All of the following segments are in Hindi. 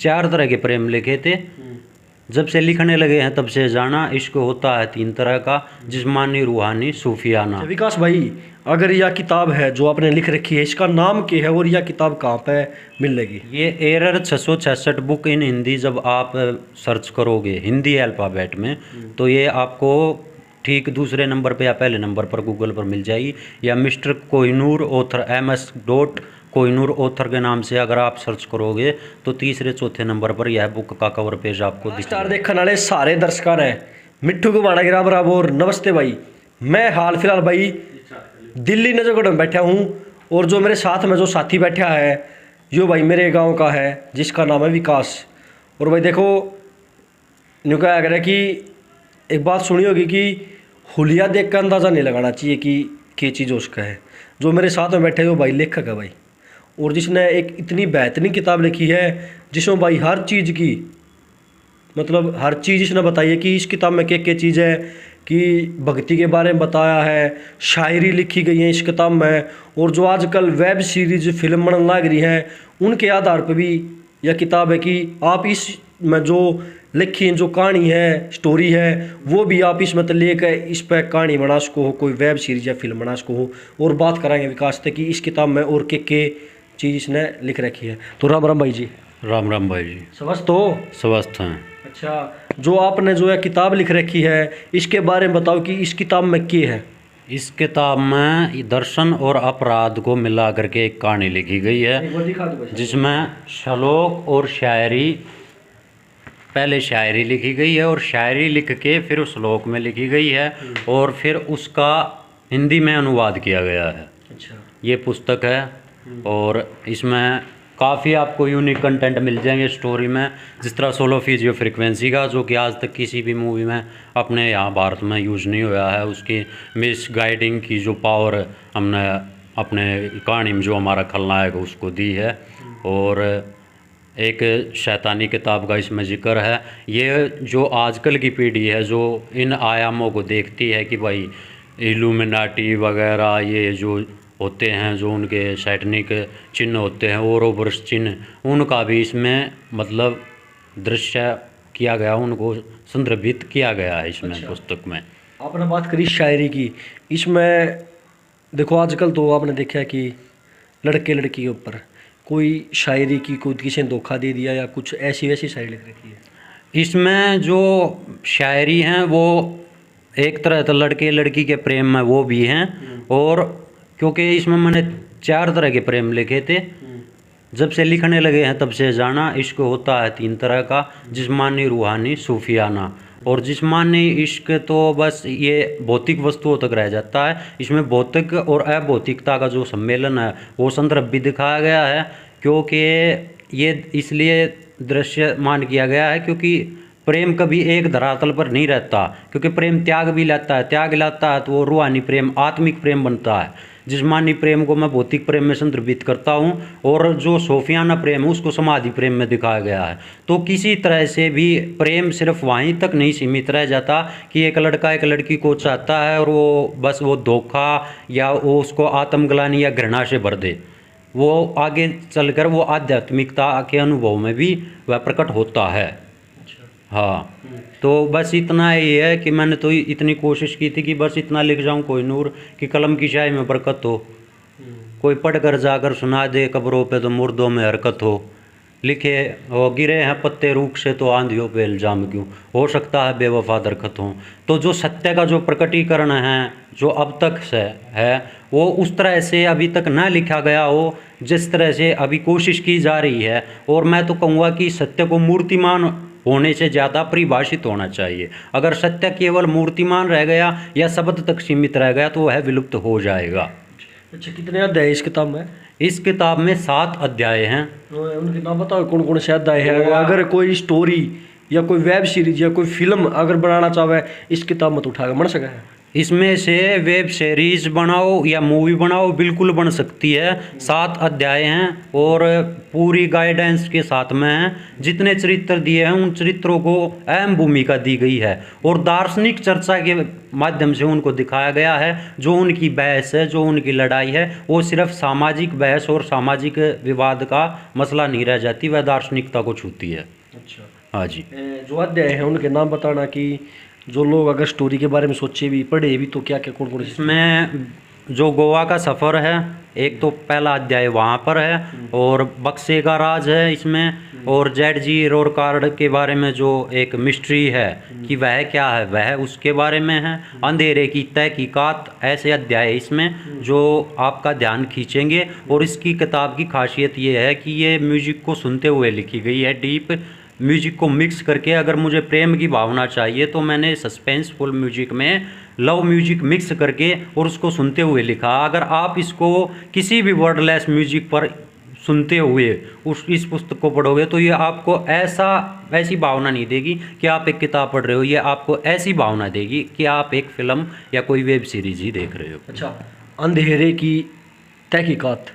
4 तरह के प्रेम लिखे थे। जब से लिखने लगे हैं तब से जाना इश्क होता है 3 तरह का, जिस्मानी, रूहानी, सूफियाना। विकास भाई, अगर यह किताब है जो आपने लिख रखी है, इसका नाम क्या है और यह किताब कहाँ पे मिलेगी? ये एरर 666 बुक इन हिंदी जब आप सर्च करोगे हिंदी अल्फ़ाबेट में, तो ये आपको ठीक दूसरे नंबर पे या पहले नंबर पर गूगल पर मिल जाएगी, या मिस्टर कोहिनूर ऑथर MS.कोहिनूर ऑथर के नाम से अगर आप सर्च करोगे तो तीसरे चौथे नंबर पर यह बुक का कवर पेज आपको दिख स्टार देखने वाले सारे दर्शकों ने मिट्ठू को बाड़ा गिरा बराबर नमस्ते भाई। मैं हाल फिलहाल भाई दिल्ली नजरगढ़ में बैठा हूँ, और जो मेरे साथ में जो साथी बैठा है यो भाई मेरे गांव का है, जिसका नाम है विकास। और भाई देखो न्यू क्या करें कि एक बात सुनी होगी कि हुलिया देख कर अंदाज़ा नहीं लगाना चाहिए कि चीज़ उसका है। जो मेरे साथ में बैठे वो भाई लेखक है भाई, और जिसने एक इतनी बेहतरीन किताब लिखी है जिसमें भाई हर चीज़ की मतलब हर चीज़ इसने बताई है कि इस किताब में क्या चीज़ है, कि भक्ति के बारे में बताया है, शायरी लिखी गई है इस किताब में, और जो आजकल वेब सीरीज फिल्म बनने लग रही हैं उनके आधार पर भी यह किताब है कि आप इस में जो लिखी जो कहानी है, स्टोरी है, वो भी आप इसमें तो लेकर इस पर कहानी बना सको हो, कोई वेब सीरीज या फिल्म बना सको हो। और बात कराएंगे विकास से कि इस किताब में और के चीज़ इसने लिख रखी है। तो राम राम भाई जी। राम राम भाई जी। स्वस्थ हो? स्वस्थ हैं। अच्छा, जो आपने जो है किताब लिख रखी है इसके बारे में बताओ कि इस किताब में क्या है? इस किताब में दर्शन और अपराध को मिला करके एक कहानी लिखी गई है, जिसमें श्लोक और शायरी, पहले शायरी लिखी गई है और शायरी लिख के फिर श्लोक में लिखी गई है और फिर उसका हिंदी में अनुवाद किया गया है। अच्छा, ये पुस्तक है और इसमें काफ़ी आपको यूनिक कंटेंट मिल जाएंगे स्टोरी में, जिस तरह सोलो फिजियो फ्रीक्वेंसी का, जो कि आज तक किसी भी मूवी में अपने यहाँ भारत में यूज़ नहीं हुआ है। उसकी मिस गाइडिंग की जो पावर हमने अपने कहानी में जो हमारा खलनायक है उसको दी है। और एक शैतानी किताब का इसमें जिक्र है। ये जो आजकल की पीढ़ी है जो इन आयामों को देखती है कि भाई इल्यूमिनाटी वगैरह ये जो होते हैं, जो उनके सैटनिक चिन्ह होते हैं, ओरोबर्स चिन्ह, उनका भी इसमें मतलब दृश्य किया गया, उनको संदर्भित किया गया है इसमें। अच्छा। पुस्तक में आपने बात करी शायरी की, इसमें देखो आजकल तो आपने देखा है कि लड़के लड़की के ऊपर कोई शायरी की कोई किसी ने धोखा दे दिया या कुछ ऐसी वैसी शायरी लिख रखी है। इसमें जो शायरी हैं वो एक तरह तो लड़के लड़की के प्रेम में वो भी हैं, और क्योंकि इसमें मैंने 4 तरह के प्रेम लिखे थे। जब से लिखने लगे हैं तब से जाना इश्क होता है 3 तरह का, जिस्मानी, रूहानी, सूफियाना। और जिस्मानी इश्क तो बस ये भौतिक वस्तुओं तक रह जाता है। इसमें भौतिक और अभौतिकता का जो सम्मेलन है वो संदर्भ भी दिखाया गया है, क्योंकि ये इसलिए दृश्यमान किया गया है क्योंकि प्रेम कभी एक धरातल पर नहीं रहता, क्योंकि प्रेम त्याग भी लाता है, त्याग लाता है तो वो रूहानी प्रेम, आत्मिक प्रेम बनता है। जिस्मानी प्रेम को मैं भौतिक प्रेम में संदर्भित करता हूँ, और जो सूफियाना प्रेम है उसको समाधि प्रेम में दिखाया गया है। तो किसी तरह से भी प्रेम सिर्फ वहीं तक नहीं सीमित रह जाता कि एक लड़का एक लड़की को चाहता है और वो बस वो धोखा या वो उसको आत्मग्लानि या घृणा से भर दे। वो आगे चलकर वो आध्यात्मिकता के अनुभव में भी वह प्रकट होता है। हाँ, तो बस इतना ही है कि मैंने तो इतनी कोशिश की थी कि बस इतना लिख जाऊं कोहिनूर कि कलम की शाही में बरकत हो, कोई पढ़कर जाकर सुना दे कब्रों पे तो मुर्दों में हरकत हो, लिखे हो गिरे हैं पत्ते रूख से तो आंधियों पे इल्जाम क्यों, हो सकता है बेवफा दरखत हो। तो जो सत्य का जो प्रकटीकरण है जो अब तक से है वो उस तरह से अभी तक ना लिखा गया हो जिस तरह से अभी कोशिश की जा रही है। और मैं तो कहूँगा कि सत्य को मूर्तिमान होने से ज़्यादा परिभाषित होना चाहिए। अगर सत्य केवल मूर्तिमान रह गया या शब्द तक सीमित रह गया तो वह विलुप्त हो जाएगा। अच्छा, कितने अध्याय इस किताब में? इस किताब में 7 अध्याय हैं। उनके नाम बताओ कौन कौन से अध्याय हैं। अगर कोई स्टोरी या कोई वेब सीरीज या कोई फिल्म अगर बनाना चाहे इस किताब में तो उठा के बन सका है। इसमें से वेब सीरीज बनाओ या मूवी बनाओ, बिल्कुल बन सकती है। 7 अध्याय हैं और पूरी गाइडेंस के साथ में हैं। जितने चरित्र दिए हैं उन चरित्रों को अहम भूमिका दी गई है और दार्शनिक चर्चा के माध्यम से उनको दिखाया गया है। जो उनकी बहस है, जो उनकी लड़ाई है, वो सिर्फ सामाजिक बहस और सामाजिक विवाद का मसला नहीं रह जाती, वह दार्शनिकता को छूती है। अच्छा, हाँ जी। जो अध्याय हैं उनके नाम बताना कि जो लोग अगर स्टोरी के बारे में सोचे भी पढ़े भी तो क्या क्या कौन कौन इसमें जो गोवा का सफ़र है, एक तो पहला अध्याय वहाँ पर है, और बक्से का राज है इसमें, और जेड जी रोरकार्ड के बारे में जो एक मिस्ट्री है कि वह क्या है, वह उसके बारे में है। अंधेरे की तहकीकात, ऐसे अध्याय इसमें जो आपका ध्यान खींचेंगे। और इसकी किताब की खासियत ये है कि ये म्यूजिक को सुनते हुए लिखी गई है, डीप म्यूजिक को मिक्स करके। अगर मुझे प्रेम की भावना चाहिए तो मैंने सस्पेंसफुल म्यूजिक में लव म्यूजिक मिक्स करके और उसको सुनते हुए लिखा। अगर आप इसको किसी भी वर्डलेस म्यूजिक पर सुनते हुए इस पुस्तक को पढ़ोगे तो ये आपको ऐसी भावना नहीं देगी कि आप एक किताब पढ़ रहे हो, ये आपको ऐसी भावना देगी कि आप एक फिल्म या कोई वेब सीरीज ही देख रहे हो। अच्छा, अंधेरे की तहकीकात,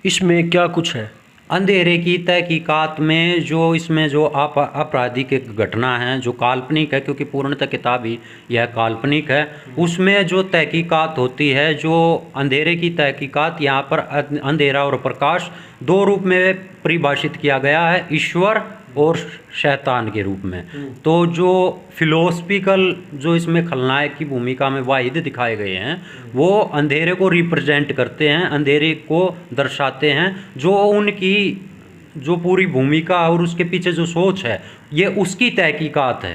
इसमें क्या कुछ है? अंधेरे की तहकीकात में जो इसमें जो आपराधिक एक घटना है जो काल्पनिक है, क्योंकि पूर्णतः किताब ही यह काल्पनिक है, उसमें जो तहकीकात होती है, जो अंधेरे की तहकीकात, यहाँ पर अंधेरा और प्रकाश 2 रूप में परिभाषित किया गया है, ईश्वर और शैतान के रूप में। तो जो फिलोसफिकल जो इसमें खलनायक की भूमिका में वाहिद दिखाए गए हैं वो अंधेरे को रिप्रेजेंट करते हैं, अंधेरे को दर्शाते हैं। जो उनकी जो पूरी भूमिका और उसके पीछे जो सोच है ये उसकी तहकीकात है।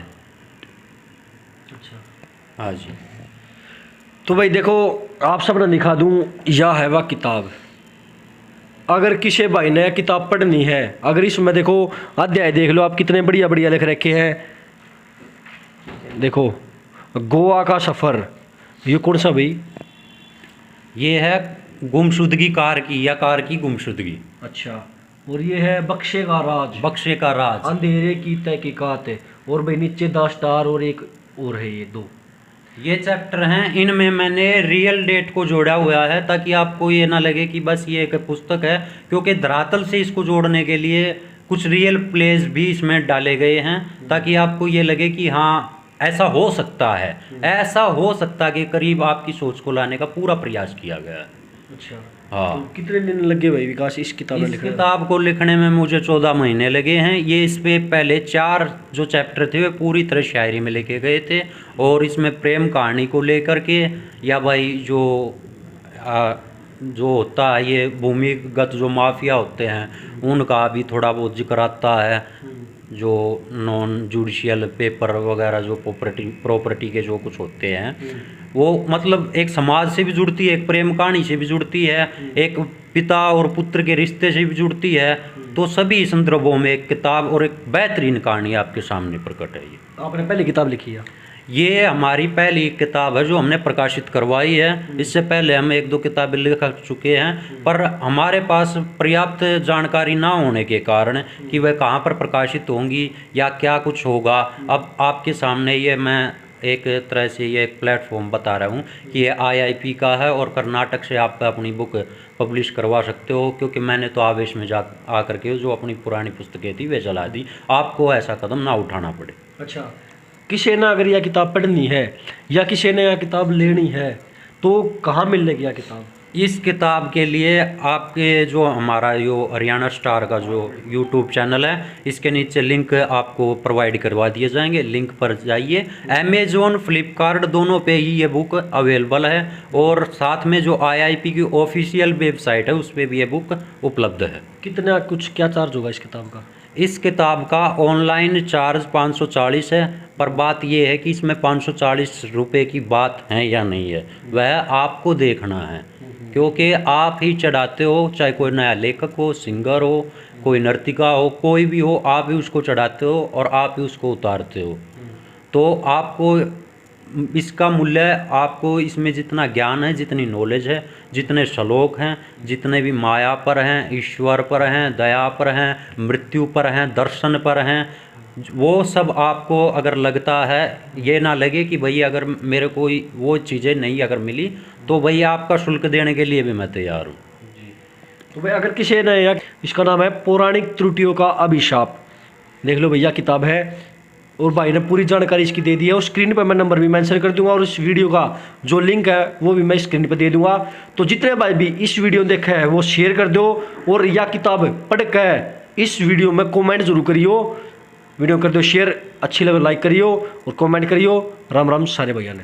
अच्छा, हाँ जी। तो भाई देखो, आप सब ने दिखा दूँ, यह है वह किताब। अगर किसी भाई ने किताब पढ़नी है, अगर इसमें देखो अध्याय देख लो आप, कितने बढ़िया बढ़िया लिख रखे हैं। देखो, गोवा का सफ़र, ये कौन सा भाई? ये है गुमशुदगी कार की, या कार की गुमशुदगी। अच्छा, और ये है बक्से का राज, बक्से का राज, अंधेरे की तहकीकात है। और भाई नीचे दास्तार और एक और है, ये 2 ये चैप्टर हैं। इनमें मैंने रियल डेट को जोड़ा हुआ है ताकि आपको ये ना लगे कि बस ये एक पुस्तक है, क्योंकि धरातल से इसको जोड़ने के लिए कुछ रियल प्लेस भी इसमें डाले गए हैं ताकि आपको ये लगे कि हाँ ऐसा हो सकता है, ऐसा हो सकता है कि करीब आपकी सोच को लाने का पूरा प्रयास किया गया है। अच्छा, हाँ। तो कितने दिन लगे भाई विकास इस किताब में इस लिखने में? किताब को लिखने में मुझे 14 महीने लगे हैं। ये इस पे पहले 4 जो चैप्टर थे वे पूरी तरह शायरी में लिखे गए थे, और इसमें प्रेम कहानी को लेकर के या भाई जो होता है ये भूमिगत जो माफिया होते हैं उनका भी थोड़ा बहुत जिक्र आता है। जो नॉन जुडिशियल पेपर वगैरह जो प्रॉपर्टी के जो कुछ होते हैं वो मतलब एक समाज से भी जुड़ती है, एक प्रेम कहानी से भी जुड़ती है, एक पिता और पुत्र के रिश्ते से भी जुड़ती है। तो सभी संदर्भों में एक किताब और एक बेहतरीन कहानी आपके सामने प्रकट है। ये आपने पहली किताब लिखी है? ये हमारी पहली किताब है जो हमने प्रकाशित करवाई है। इससे पहले हम 1-2 किताबें लिख चुके हैं, पर हमारे पास पर्याप्त जानकारी ना होने के कारण कि वह कहाँ पर प्रकाशित होंगी या क्या कुछ होगा। अब आपके सामने ये मैं एक तरह से ये एक प्लेटफॉर्म बता रहा हूँ कि ये IIP का है और कर्नाटक से आप अपनी बुक पब्लिश करवा सकते हो, क्योंकि मैंने तो आवेश में जा आकर के जो अपनी पुरानी पुस्तकें थी वे जला दी। आपको ऐसा कदम ना उठाना पड़े। अच्छा, किसी ने अगर यह किताब पढ़नी है या किसी ने यह किताब लेनी है तो कहाँ मिलेगी यह किताब? इस किताब के लिए आपके जो हमारा जो हरियाणा स्टार का जो YouTube चैनल है इसके नीचे लिंक आपको प्रोवाइड करवा दिए जाएंगे। लिंक पर जाइए। अमेज़ॉन, फ्लिपकार्ट दोनों पे ही ये बुक अवेलेबल है, और साथ में जो IIP की ऑफिशियल वेबसाइट है उस पर भी ये बुक उपलब्ध है। कितना कुछ क्या चार्ज होगा इस किताब का? इस किताब का ऑनलाइन चार्ज 540 है, पर बात यह है कि इसमें 540 रुपये की बात है या नहीं है वह आपको देखना है, क्योंकि आप ही चढ़ाते हो। चाहे कोई नया लेखक हो, सिंगर हो, कोई नर्तिका हो, कोई भी हो, आप ही उसको चढ़ाते हो और आप ही उसको उतारते हो। तो आपको इसका मूल्य, आपको इसमें जितना ज्ञान है, जितनी नॉलेज है, जितने श्लोक हैं, जितने भी माया पर हैं, ईश्वर पर हैं, दया पर हैं, मृत्यु पर हैं, दर्शन पर हैं, वो सब आपको अगर लगता है, ये ना लगे कि भाई अगर मेरे को वो चीज़ें नहीं अगर मिली तो भाई आपका शुल्क देने के लिए भी मैं तैयार हूँ। तो भाई अगर किसी ने, इसका नाम है पौराणिक त्रुटियों का अभिशाप, देख लो भैया किताब है, और भाई ने पूरी जानकारी इसकी दे दी है। और स्क्रीन पर मैं नंबर भी मेंशन कर दूंगा, और इस वीडियो का जो लिंक है वो भी मैं स्क्रीन पर दे दूंगा। तो जितने भाई भी इस वीडियो देखा है वो शेयर कर दो, और यह किताब पढ़ कर इस वीडियो में कमेंट जरूर करियो। वीडियो कर दो शेयर, अच्छी लगे लाइक करियो और कमेंट करियो। राम राम सारे भैया ने।